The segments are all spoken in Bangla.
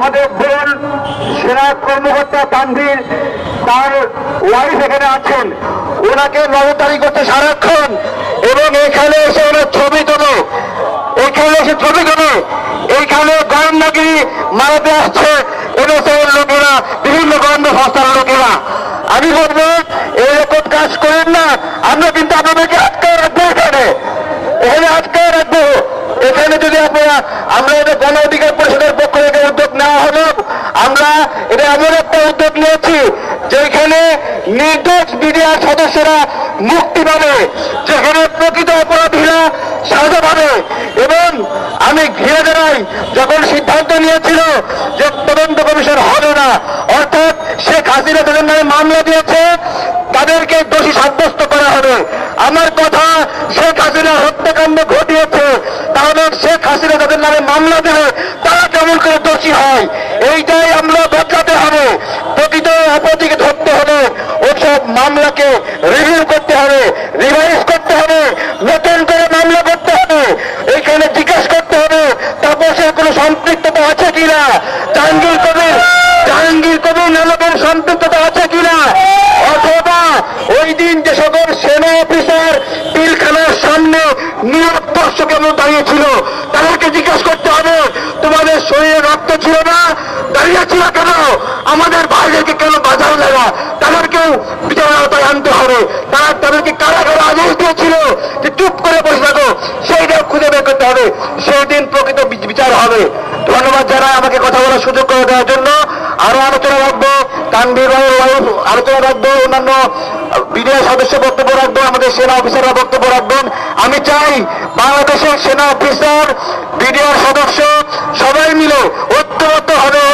আমাদের বোন সেনা কর্মকর্তা তানভীর তার ওয়াইফ এখানে আছেন, ওনাকে নজরদারি করতে সারাক্ষণ, এবং এখানে এসে ওনার ছবি তোলো, এখানে এসে ছবি তোলো, এইখানে গোয়েন্দাগিরি মারাতে আসছে এনএসআই লোকেরা, বিভিন্ন গোয়েন্দা সংস্থার লোকেরা। আমি বলবো এরকম কাজ করেন না, আমরা কিন্তু আপনাদেরকে আটকায় রাখবো, এখানে আটকায় রাখবো। এখানে যদি আপনারা, আমরা এটা গণ অধিকার পরিষদের পক্ষ থেকে উদ্যোগ নেওয়া হলো, আমরা এটা এমন একটা উদ্যোগ নিয়েছি যেখানে নির্দোষ মিডিয়ার সদস্যরা মুক্তি পাবে, যেখানে প্রকৃত অপরাধীরা সাজা পাবে। এবং আমি ঘিরে দাঁড়াই, যখন সিদ্ধান্ত নিয়েছিল যে তদন্ত কমিশন হবে না, অর্থাৎ শেখ হাসিনা তাদের নামে মামলা দিয়েছে, তাদেরকে দোষী সাব্যস্ত করা হবে। আমার কথা, শেখ হাসিনা হত্যাকাণ্ড ঘটিয়েছে, তাহলে শেখ হাসিনা তাদের নামে মামলা দেবে, তারা কেমন করে দোষী হয়? এইটাই আমরা বদলাতে হবে। প্রকৃত অপরাধীকে ধরতে হবে, ওসব মামলাকে রিভিউ করতে হবে, রিভাইজ করতে হবে, নতুন করে মামলা করতে হবে, এইখানে জিজ্ঞাসা করতে হবে তাপসের কোনো সম্পৃক্ততা আছে কিনা, জাহাঙ্গীর কবির নামকের সম্পৃক্ততা আছে কিনা, অথবা ওই দিন যে সকল সেনা অফিসার পিলখানার সামনে নীরব দর্শকের মতো দাঁড়িয়েছিল, তাদেরকে জিজ্ঞাসা করতে হবে তোমাদের শরীরে রক্ত ছিল না, দাঁড়িয়ে ছিল কেন, আমাদের ভাইদেরকে কেন বাজাও লাগা, তাদেরকেও বিচারের আওতায় আনতে হবে। তাদেরকে কারাগারে আদেশ দিয়েছিল যে চুপ করে বসে থাকো, সেইটাও খুঁজে বের করতে হবে, সেই দিন প্রকৃত বিচার হবে। ধন্যবাদ জানাই আমাকে কথা বলার সুযোগ করে দেওয়ার জন্য। আরো আলোচনা রাখবো, তানভীর ভাইয়ের ওয়াইফ আলোচনা রাখবো, অন্যান্য বিডিআই সদস্য বক্তব্য রাখবো, আমাদের সেনা অফিসাররা বক্তব্য রাখবেন। আমি চাই বাংলাদেশের সেনা অফিসার, বিডিআর সদস্য সবাই মিলে ঐক্যবদ্ধ হবে,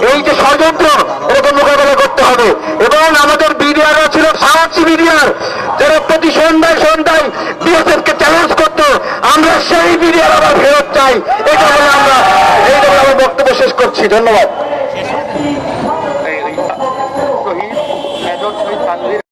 এই যে ষড়যন্ত্র এরকম মোকাবেলা করতে হবে। এবং আমাদের বিডিআররা ছিল সাহসী বিডিআর, যারা প্রতি সন্ধ্যায় বিএসএফ কে চ্যালেঞ্জ করতো, আমরা সেই বিডিআর আবার ফেরত চাই। এটা বলে আমরা বক্তব্য শেষ করছি। ধন্যবাদ।